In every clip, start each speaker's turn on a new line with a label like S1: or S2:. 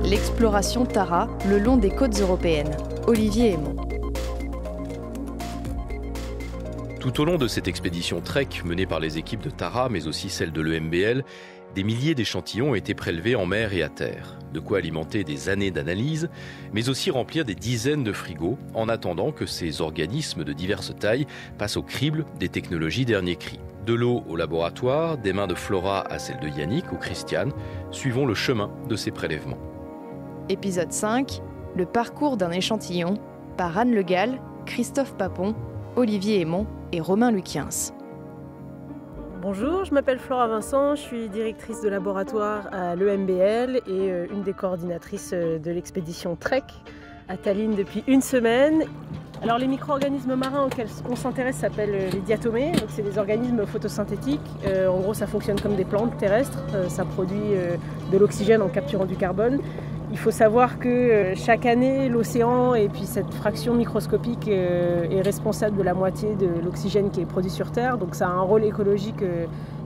S1: L'exploration Tara le long des côtes européennes. Olivier Aymon.
S2: Tout au long de cette expédition Trek menée par les équipes de Tara, mais aussi celles de l'EMBL, des milliers d'échantillons ont été prélevés en mer et à terre. De quoi alimenter des années d'analyse, mais aussi remplir des dizaines de frigos en attendant que ces organismes de diverses tailles passent au crible des technologies dernier cri. De l'eau au laboratoire, des mains de Flora à celles de Yannick ou Christiane, suivons le chemin de ces prélèvements.
S1: Épisode 5, le parcours d'un échantillon, par Anne Le Gall, Christophe Papon, Olivier Aymon et Romain Luquiens.
S3: Bonjour, je m'appelle Flora Vincent, je suis directrice de laboratoire à l'EMBL et une des coordinatrices de l'expédition Trek à Tallinn depuis une semaine. Alors les micro-organismes marins auxquels on s'intéresse s'appellent les diatomées, donc c'est des organismes photosynthétiques. En gros ça fonctionne comme des plantes terrestres, ça produit de l'oxygène en capturant du carbone. Il faut savoir que chaque année, l'océan et puis cette fraction microscopique est responsable de la moitié de l'oxygène qui est produit sur Terre. Donc ça a un rôle écologique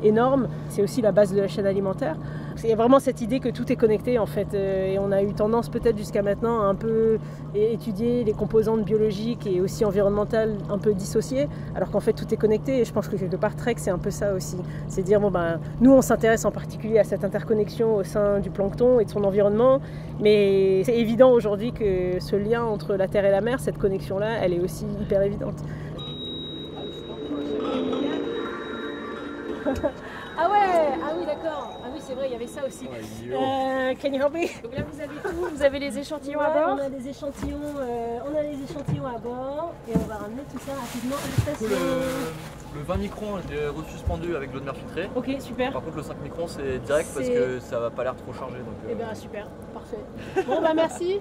S3: énorme. C'est aussi la base de la chaîne alimentaire. Il y a vraiment cette idée que tout est connecté en fait. Et on a eu tendance peut-être jusqu'à maintenant à un peu étudier les composantes biologiques et aussi environnementales un peu dissociées, alors qu'en fait tout est connecté. Et je pense que quelque part Trek c'est un peu ça aussi. C'est dire nous on s'intéresse en particulier à cette interconnexion au sein du plancton et de son environnement. Mais c'est évident aujourd'hui que ce lien entre la terre et la mer, cette connexion-là, elle est aussi hyper évidente. Ah ouais, ah oui d'accord, ah oui c'est vrai, il y avait ça aussi. Can you help me?
S4: Donc là vous avez tout, vous avez les échantillons à bord.
S3: On a les échantillons à bord et on va ramener tout ça rapidement à la station.
S5: Le 20 microns, je l'ai resuspendu avec l'eau de mer filtrée.
S3: Ok, super.
S5: Par contre, le 5 microns, c'est direct parce que ça va pas l'air trop chargé.
S3: Eh bien, super, parfait. Bon, merci.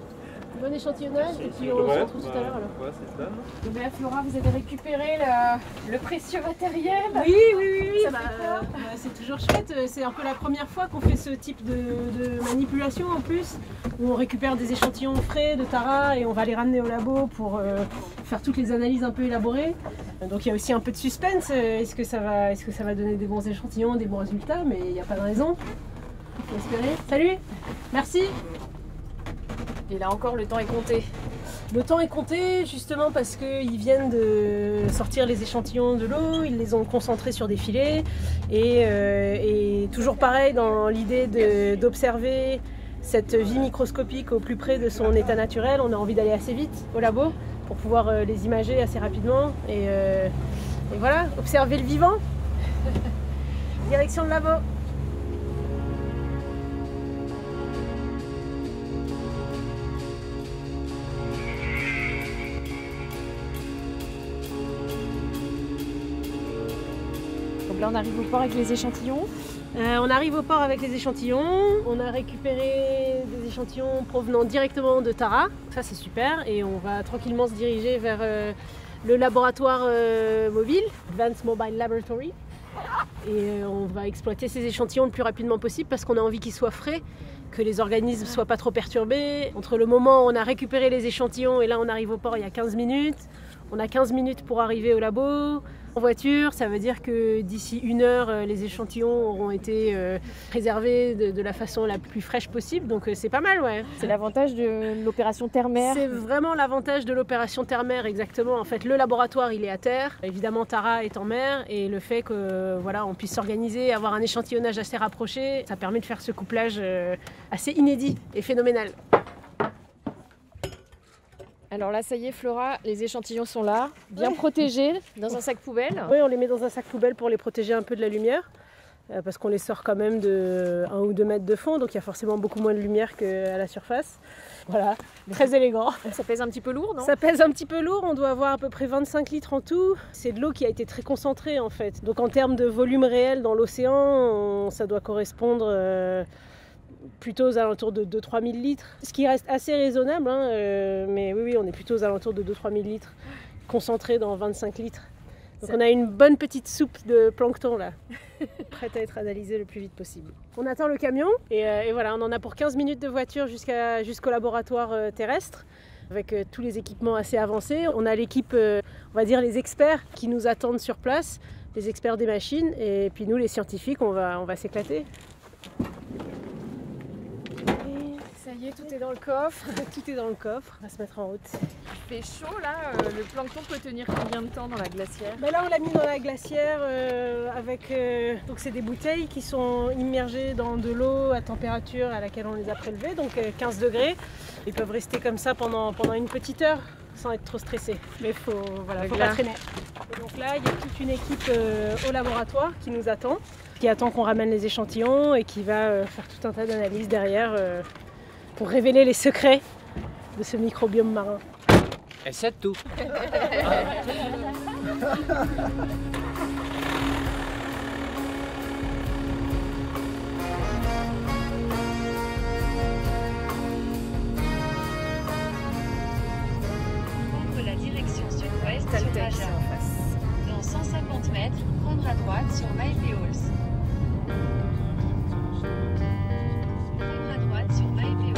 S3: Bon échantillonnage et puis on se retrouve tout à l'heure alors.
S5: Ouais, c'est ça.
S4: Donc là, Flora, vous avez récupéré le précieux matériel.
S3: Oui. C'est toujours chouette. C'est un peu la première fois qu'on fait ce type de manipulation en plus, où on récupère des échantillons frais de Tara et on va les ramener au labo pour faire toutes les analyses un peu élaborées. Donc il y a aussi un peu de suspense. Est-ce que ça va donner des bons échantillons, des bons résultats? Mais il n'y a pas de raison. Il faut espérer. Salut, merci.
S4: Et là encore, le temps est compté.
S3: Le temps est compté justement parce qu'ils viennent de sortir les échantillons de l'eau, ils les ont concentrés sur des filets et toujours pareil dans l'idée d'observer cette vie microscopique au plus près de son état naturel, on a envie d'aller assez vite au labo pour pouvoir les imager assez rapidement et voilà, observer le vivant. Direction le labo.
S4: Donc là, on arrive au port avec les échantillons.
S3: On arrive au port avec les échantillons. On a récupéré des échantillons provenant directement de Tara. Ça, c'est super. Et on va tranquillement se diriger vers le laboratoire mobile, Advanced Mobile Laboratory. Et on va exploiter ces échantillons le plus rapidement possible parce qu'on a envie qu'ils soient frais, que les organismes ne soient pas trop perturbés. Entre le moment où on a récupéré les échantillons et là on arrive au port, il y a 15 minutes. On a 15 minutes pour arriver au labo. En voiture, ça veut dire que d'ici 1 heure, les échantillons auront été préservés de la façon la plus fraîche possible. Donc c'est pas mal, ouais.
S4: C'est l'avantage de l'opération terre-mer.
S3: C'est vraiment l'avantage de l'opération terre-mer, exactement. En fait, le laboratoire, il est à terre. Évidemment, Tara est en mer. Et le fait que on puisse s'organiser, avoir un échantillonnage assez rapproché, ça permet de faire ce couplage assez inédit et phénoménal.
S4: Alors là, ça y est, Flora, les échantillons sont là, bien protégés dans un sac poubelle.
S3: Oui, on les met dans un sac poubelle pour les protéger un peu de la lumière, parce qu'on les sort quand même de 1 ou 2 mètres de fond, donc il y a forcément beaucoup moins de lumière qu'à la surface. Voilà, très élégant.
S4: Ça pèse un petit peu lourd, non?
S3: Ça pèse un petit peu lourd, on doit avoir à peu près 25 litres en tout. C'est de l'eau qui a été très concentrée en fait. Donc en termes de volume réel dans l'océan, ça doit correspondre plutôt aux alentours de 2-3 000 litres. Ce qui reste assez raisonnable, mais oui, on est plutôt aux alentours de 2-3 000 litres concentrés dans 25 litres. Donc on a une bonne petite soupe de plancton là, prête à être analysée le plus vite possible. On attend le camion et voilà, on en a pour 15 minutes de voiture jusqu'au laboratoire terrestre avec tous les équipements assez avancés. On a l'équipe, on va dire les experts qui nous attendent sur place, les experts des machines et puis nous les scientifiques, on va s'éclater.
S4: Ça y est, tout est dans le coffre.
S3: Tout est dans le coffre, on va se mettre en route.
S4: Il fait chaud là, le plancton peut tenir combien de temps dans la glacière?
S3: Là on l'a mis dans la glacière avec donc c'est des bouteilles qui sont immergées dans de l'eau à température à laquelle on les a prélevées, donc 15 degrés. Ils peuvent rester comme ça pendant une petite heure sans être trop stressés. Mais faut pas traîner. Et donc là il y a toute une équipe au laboratoire qui nous attend, qui attend qu'on ramène les échantillons et qui va faire tout un tas d'analyses derrière pour révéler les secrets de ce microbiome marin.
S6: Et c'est tout.
S7: Prendre la direction sud-ouest sur Maja. Dans 150 mètres, prendre à droite sur Maillepeols. Prendre à droite sur Maillepeols.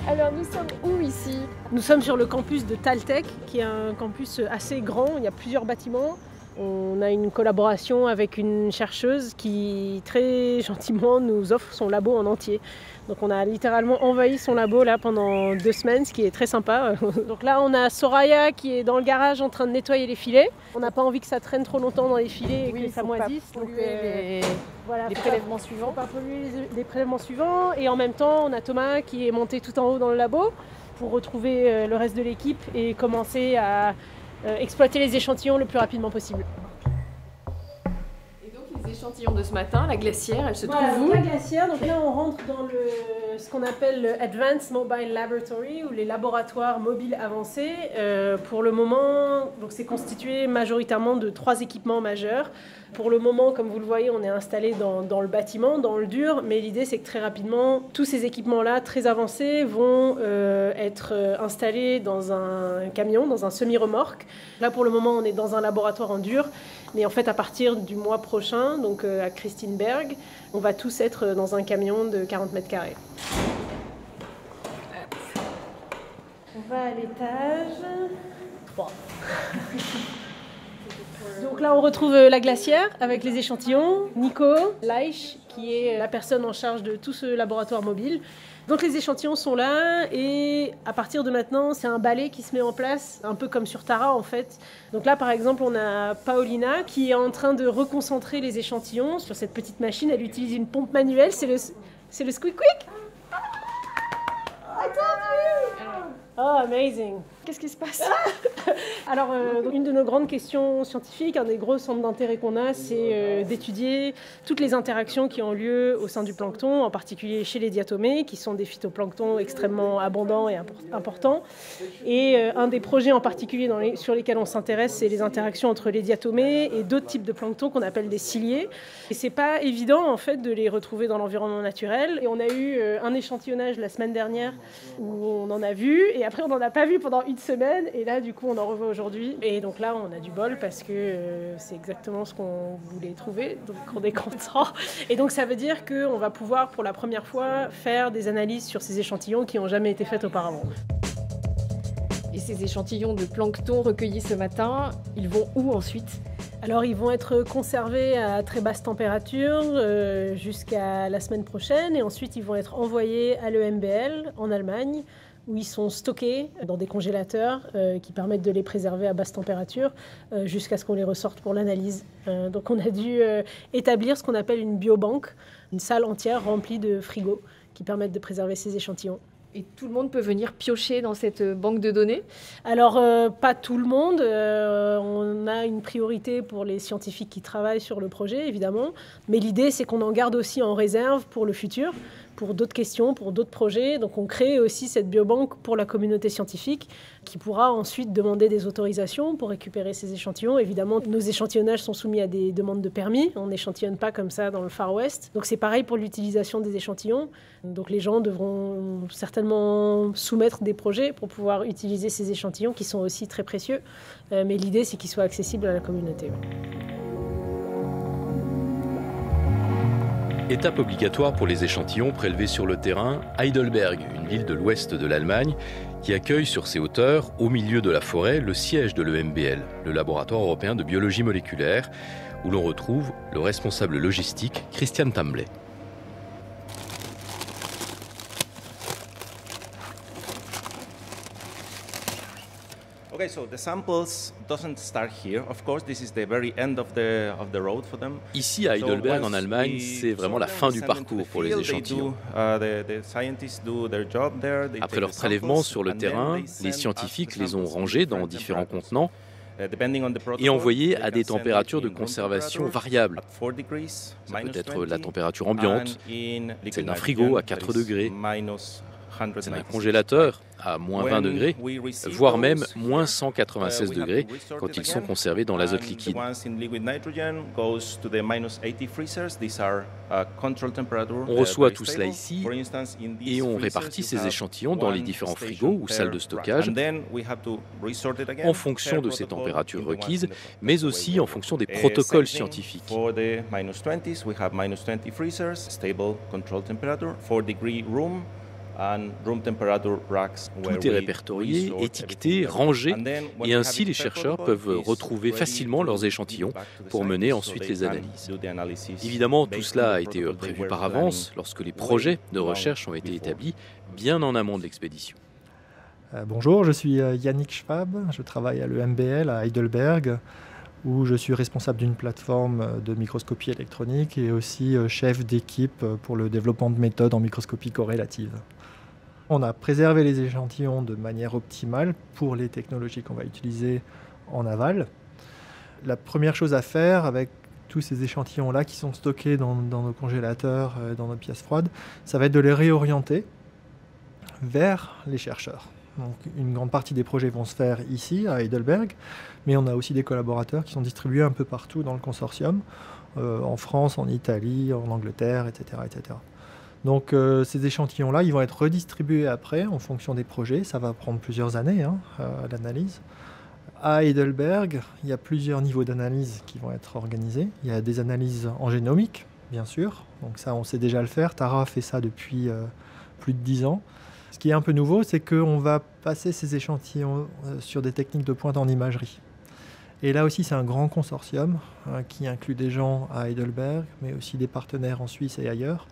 S4: Alors nous sommes où ici?
S3: Nous sommes sur le campus de Taltech, qui est un campus assez grand, il y a plusieurs bâtiments. On a une collaboration avec une chercheuse qui très gentiment nous offre son labo en entier. Donc on a littéralement envahi son labo là pendant 2 semaines, ce qui est très sympa. Donc là on a Soraya qui est dans le garage en train de nettoyer les filets. On n'a pas envie que ça traîne trop longtemps dans les filets et que ça moisisse.
S4: Donc les prélèvements suivants.
S3: Faut pas polluer les prélèvements suivants. Et en même temps on a Thomas qui est monté tout en haut dans le labo pour retrouver le reste de l'équipe et commencer à exploiter les échantillons le plus rapidement possible.
S4: Et donc les échantillons de ce matin, la glacière, elle se trouve où?
S3: La glacière, donc là on rentre dans ce qu'on appelle le Advanced Mobile Laboratory, ou les laboratoires mobiles avancés. Pour le moment, donc c'est constitué majoritairement de 3 équipements majeurs. Pour le moment, comme vous le voyez, on est installé dans le bâtiment, dans le dur, mais l'idée c'est que très rapidement, tous ces équipements-là, très avancés, vont être installés dans un camion, dans un semi-remorque. Là pour le moment, on est dans un laboratoire en dur, mais en fait à partir du mois prochain, donc à Christineberg, on va tous être dans un camion de 40 mètres carrés. On va à l'étage 3. Donc là, on retrouve la glacière avec les échantillons. Nico Leich, qui est la personne en charge de tout ce laboratoire mobile. Donc les échantillons sont là et à partir de maintenant, c'est un balai qui se met en place, un peu comme sur Tara en fait. Donc là, par exemple, on a Paulina qui est en train de reconcentrer les échantillons sur cette petite machine. Elle utilise une pompe manuelle, c'est le Squeak Quick. I told you! Oh, amazing!
S4: Qu'est-ce qui se passe?
S3: Alors, une de nos grandes questions scientifiques, un des gros centres d'intérêt qu'on a, c'est d'étudier toutes les interactions qui ont lieu au sein du plancton, en particulier chez les diatomées, qui sont des phytoplanctons extrêmement abondants et importants. Et un des projets en particulier sur lesquels on s'intéresse, c'est les interactions entre les diatomées et d'autres types de plancton qu'on appelle des ciliés. Et c'est pas évident, en fait, de les retrouver dans l'environnement naturel. Et on a eu un échantillonnage la semaine dernière où on en a vu, et après on n'en a pas vu pendant une semaine, et là du coup on en revoit aujourd'hui. Et donc là on a du bol parce que c'est exactement ce qu'on voulait trouver, donc on est content. Et donc ça veut dire qu'on va pouvoir pour la première fois faire des analyses sur ces échantillons qui n'ont jamais été faites auparavant.
S4: Et ces échantillons de plancton recueillis ce matin, ils vont où ensuite?
S3: Alors ils vont être conservés à très basse température jusqu'à la semaine prochaine, et ensuite ils vont être envoyés à l'EMBL en Allemagne, où ils sont stockés dans des congélateurs qui permettent de les préserver à basse température jusqu'à ce qu'on les ressorte pour l'analyse. Donc on a dû établir ce qu'on appelle une biobanque, une salle entière remplie de frigos qui permettent de préserver ces échantillons.
S4: Et tout le monde peut venir piocher dans cette banque de données?
S3: Alors, pas tout le monde. On a une priorité pour les scientifiques qui travaillent sur le projet, évidemment. Mais l'idée, c'est qu'on en garde aussi en réserve pour le futur, pour d'autres questions, pour d'autres projets. Donc, on crée aussi cette biobanque pour la communauté scientifique qui pourra ensuite demander des autorisations pour récupérer ces échantillons. Évidemment, nos échantillonnages sont soumis à des demandes de permis. On n'échantillonne pas comme ça dans le Far West. Donc, c'est pareil pour l'utilisation des échantillons. Donc, les gens devront certainement soumettre des projets pour pouvoir utiliser ces échantillons qui sont aussi très précieux. Mais l'idée, c'est qu'ils soient accessibles à la communauté.
S2: Étape obligatoire pour les échantillons prélevés sur le terrain, Heidelberg, une ville de l'ouest de l'Allemagne, qui accueille sur ses hauteurs, au milieu de la forêt, le siège de l'EMBL, le laboratoire européen de biologie moléculaire, où l'on retrouve le responsable logistique Christian Tamblet.
S6: Okay, so the samples doesn't start here. Of course, this is the very end of the road for them.
S2: Ici, à Heidelberg, en Allemagne, c'est vraiment la fin du parcours pour les échantillons. Après leur prélèvement sur le terrain, les scientifiques les ont rangés dans différents contenants et envoyés à des températures de conservation variables. Ça peut être la température ambiante, celle d'un frigo à 4 degrés, celle d'un congélateur à moins 20 degrés, voire même moins 196 degrés quand ils sont conservés dans l'azote liquide. On reçoit tout cela ici et on répartit ces échantillons dans les différents frigos ou salles de stockage en fonction de ces températures requises, mais aussi en fonction des protocoles scientifiques. Tout est répertorié, étiqueté, rangé, et ainsi les chercheurs peuvent retrouver facilement leurs échantillons pour mener ensuite les analyses. Évidemment, tout cela a été prévu par avance lorsque les projets de recherche ont été établis bien en amont de l'expédition.
S8: Bonjour, je suis Yannick Schwab, je travaille à l'EMBL à Heidelberg, où je suis responsable d'une plateforme de microscopie électronique et aussi chef d'équipe pour le développement de méthodes en microscopie corrélative. On a préservé les échantillons de manière optimale pour les technologies qu'on va utiliser en aval. La première chose à faire avec tous ces échantillons-là qui sont stockés dans nos congélateurs, dans nos pièces froides, ça va être de les réorienter vers les chercheurs. Donc, une grande partie des projets vont se faire ici, à Heidelberg, mais on a aussi des collaborateurs qui sont distribués un peu partout dans le consortium, en France, en Italie, en Angleterre, etc. etc. Donc ces échantillons-là, ils vont être redistribués après en fonction des projets. Ça va prendre plusieurs années l'analyse. À Heidelberg, il y a plusieurs niveaux d'analyse qui vont être organisés. Il y a des analyses en génomique, bien sûr. Donc ça, on sait déjà le faire. Tara fait ça depuis plus de 10 ans. Ce qui est un peu nouveau, c'est qu'on va passer ces échantillons sur des techniques de pointe en imagerie. Et là aussi, c'est un grand consortium qui inclut des gens à Heidelberg, mais aussi des partenaires en Suisse et ailleurs.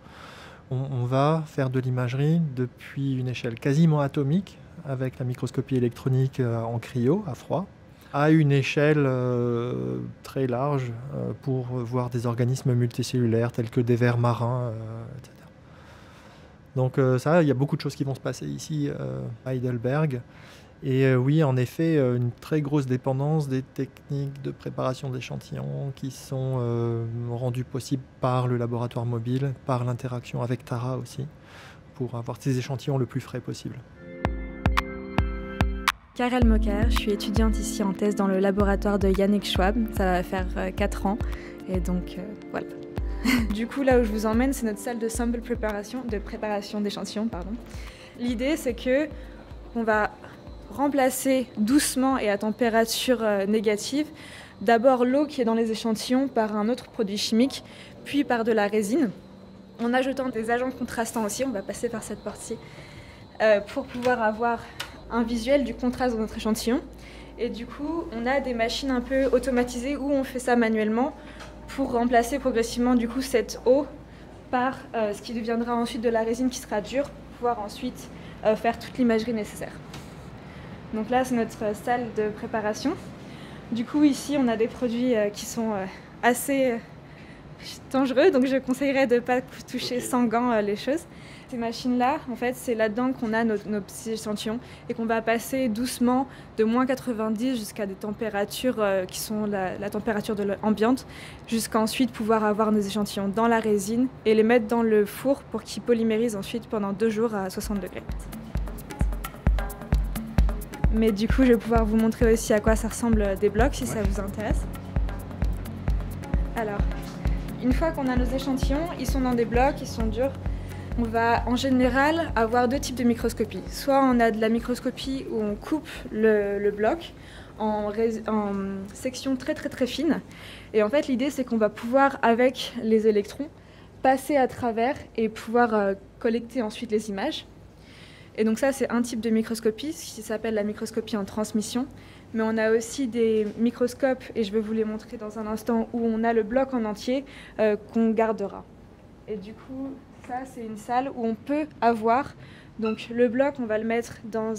S8: On va faire de l'imagerie depuis une échelle quasiment atomique, avec la microscopie électronique en cryo, à froid, à une échelle très large pour voir des organismes multicellulaires tels que des vers marins, etc. Donc ça, il y a beaucoup de choses qui vont se passer ici à Heidelberg. Et oui, en effet, une très grosse dépendance des techniques de préparation d'échantillons qui sont rendues possibles par le laboratoire mobile, par l'interaction avec Tara aussi, pour avoir ces échantillons le plus frais possible.
S9: Karel Mocker, je suis étudiante ici en thèse dans le laboratoire de Yannick Schwab. Ça va faire 4 ans, et donc voilà. Du coup, là où je vous emmène, c'est notre salle de sample préparation d'échantillons. L'idée, c'est que on va remplacer doucement et à température négative d'abord l'eau qui est dans les échantillons par un autre produit chimique, puis par de la résine. En ajoutant des agents contrastants aussi, on va passer par cette porte-ci, pour pouvoir avoir un visuel du contraste de notre échantillon. Et du coup, on a des machines un peu automatisées où on fait ça manuellement pour remplacer progressivement du coup cette eau par ce qui deviendra ensuite de la résine qui sera dure pour pouvoir ensuite faire toute l'imagerie nécessaire. Donc là, c'est notre salle de préparation. Du coup, ici, on a des produits qui sont assez dangereux, donc je conseillerais de ne pas toucher sans gants les choses. Ces machines-là, en fait, c'est là-dedans qu'on a nos petits échantillons et qu'on va passer doucement de moins 90 jusqu'à des températures qui sont la température de ambiante, jusqu'à ensuite pouvoir avoir nos échantillons dans la résine et les mettre dans le four pour qu'ils polymérisent ensuite pendant 2 jours à 60 degrés. Mais du coup, je vais pouvoir vous montrer aussi à quoi ça ressemble des blocs, si ça vous intéresse. Alors, une fois qu'on a nos échantillons, ils sont dans des blocs, ils sont durs. On va en général avoir 2 types de microscopie. Soit on a de la microscopie où on coupe le bloc en sections très fines. Et en fait, l'idée, c'est qu'on va pouvoir, avec les électrons, passer à travers et pouvoir collecter ensuite les images. Et donc ça, c'est un type de microscopie, ce qui s'appelle la microscopie en transmission. mais on a aussi des microscopes, et je vais vous les montrer dans un instant, où on a le bloc en entier qu'on gardera. Et du coup, ça c'est une salle où on peut avoir, donc le bloc on va le mettre dans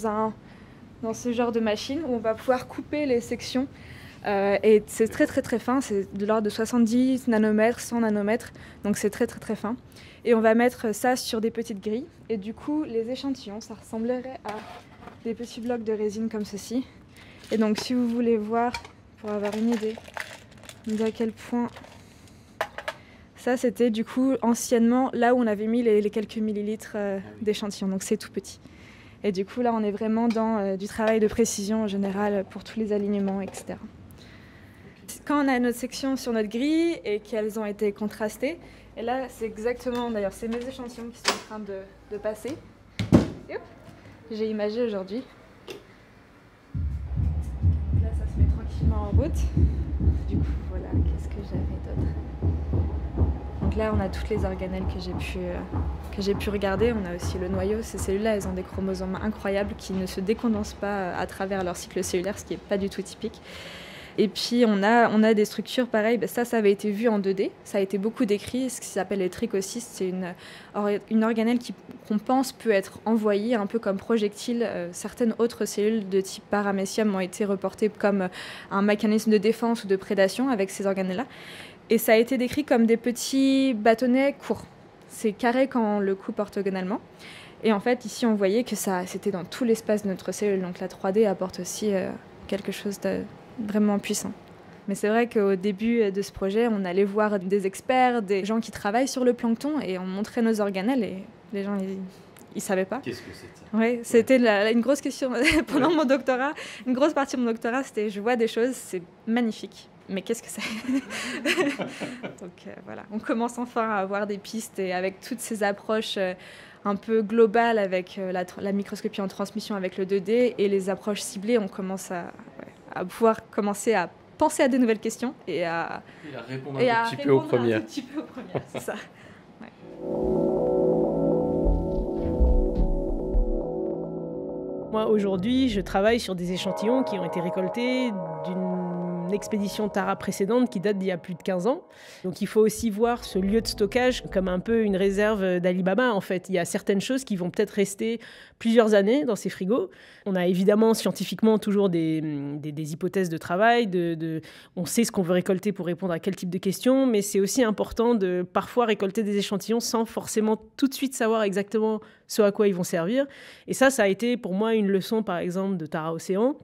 S9: ce genre de machine, où on va pouvoir couper les sections, et c'est très très très fin, c'est de l'ordre de 70 nanomètres, 100 nanomètres, donc c'est très très très fin. Et on va mettre ça sur des petites grilles, et du coup les échantillons, ça ressemblerait à des petits blocs de résine comme ceci. Et donc si vous voulez voir, pour avoir une idée d'à quel point... Ça c'était du coup anciennement là où on avait mis les quelques millilitres d'échantillons, donc c'est tout petit. Et du coup là on est vraiment dans du travail de précision en général pour tous les alignements, etc. Quand on a notre section sur notre grille et qu'elles ont été contrastées, et là c'est exactement, d'ailleurs c'est mes échantillons qui sont en train de passer. J'ai imagé aujourd'hui. Là ça se met tranquillement en route. Du coup voilà, qu'est-ce que j'avais d'autre? Donc là on a toutes les organelles que j'ai pu regarder. On a aussi le noyau. Ces cellules-là, elles ont des chromosomes incroyables qui ne se décondensent pas à travers leur cycle cellulaire, ce qui n'est pas du tout typique. Et puis on a des structures pareilles, ça avait été vu en 2D, ça a été beaucoup décrit, ce qui s'appelle les trichocystes, c'est une organelle qu'on pense peut être envoyée un peu comme projectile. Certaines autres cellules de type paramécium ont été reportées comme un mécanisme de défense ou de prédation avec ces organelles-là. Et ça a été décrit comme des petits bâtonnets courts. C'est carré quand on le coupe orthogonalement. Et en fait, ici, on voyait que c'était dans tout l'espace de notre cellule. Donc la 3D apporte aussi quelque chose de vraiment puissant. Mais c'est vrai qu'au début de ce projet, on allait voir des experts, des gens qui travaillent sur le plancton, et on montrait nos organelles, et les gens, ils savaient pas.
S2: Qu'est-ce que c'était ?
S9: Oui, c'était une grosse question pendant mon doctorat. Une grosse partie de mon doctorat, c'était je vois des choses, c'est magnifique. Mais qu'est-ce que c'est ? Donc voilà, on commence enfin à avoir des pistes, et avec toutes ces approches un peu globales avec la microscopie en transmission avec le 2D et les approches ciblées, on commence à pouvoir commencer à penser à de nouvelles questions et à
S2: répondre un petit peu aux premières.
S9: C'est ça. Ouais.
S3: Moi, aujourd'hui, je travaille sur des échantillons qui ont été récoltés d'une expédition Tara précédente qui date d'il y a plus de 15 ans. Donc il faut aussi voir ce lieu de stockage comme un peu une réserve d'Alibaba, en fait. Il y a certaines choses qui vont peut-être rester plusieurs années dans ces frigos. On a évidemment scientifiquement toujours des hypothèses de travail, on sait ce qu'on veut récolter pour répondre à quel type de questions, mais c'est aussi important de parfois récolter des échantillons sans forcément tout de suite savoir exactement ce à quoi ils vont servir. Et ça a été pour moi une leçon, par exemple, de Tara Océan,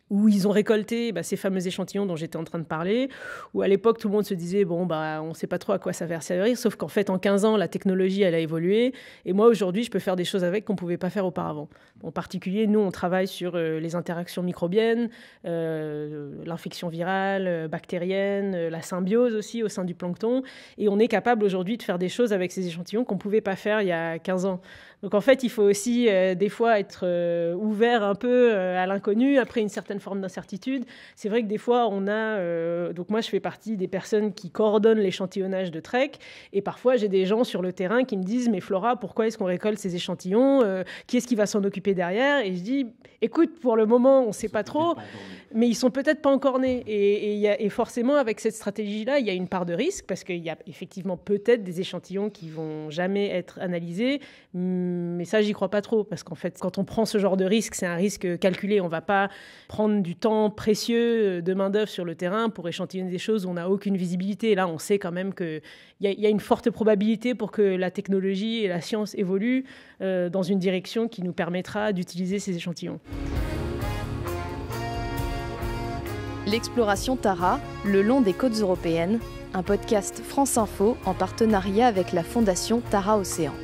S3: où ils ont récolté ces fameux échantillons dont j'étais en train de parler, où à l'époque tout le monde se disait on ne sait pas trop à quoi ça va servir, sauf qu'en fait en 15 ans la technologie elle a évolué, et moi aujourd'hui je peux faire des choses avec qu'on ne pouvait pas faire auparavant. En particulier nous on travaille sur les interactions microbiennes, l'infection virale, bactérienne, la symbiose aussi au sein du plancton, et on est capable aujourd'hui de faire des choses avec ces échantillons qu'on ne pouvait pas faire il y a 15 ans. Donc en fait il faut aussi des fois être ouvert un peu à l'inconnu, après une certaine forme d'incertitude. C'est vrai que des fois, on a... donc moi, je fais partie des personnes qui coordonnent l'échantillonnage de Trek. Et parfois, j'ai des gens sur le terrain qui me disent « Mais Flora, pourquoi est-ce qu'on récolte ces échantillons ? Qui est-ce qui va s'en occuper derrière ?» Et je dis « Écoute, pour le moment, on ne sait pas trop, mais ils sont peut-être pas encore nés. » Et forcément, avec cette stratégie-là, il y a une part de risque, parce qu'il y a effectivement peut-être des échantillons qui vont jamais être analysés. Mais ça, j'y crois pas trop, parce qu'en fait, quand on prend ce genre de risque, c'est un risque calculé. On va pas prendre du temps précieux de main-d'œuvre sur le terrain pour échantillonner des choses où on n'a aucune visibilité. Et là, on sait quand même qu'il y a une forte probabilité pour que la technologie et la science évoluent dans une direction qui nous permettra d'utiliser ces échantillons.
S1: L'exploration Tara, le long des côtes européennes, un podcast France Info en partenariat avec la Fondation Tara Océan.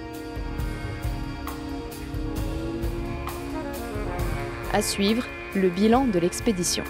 S1: À suivre, le bilan de l'expédition.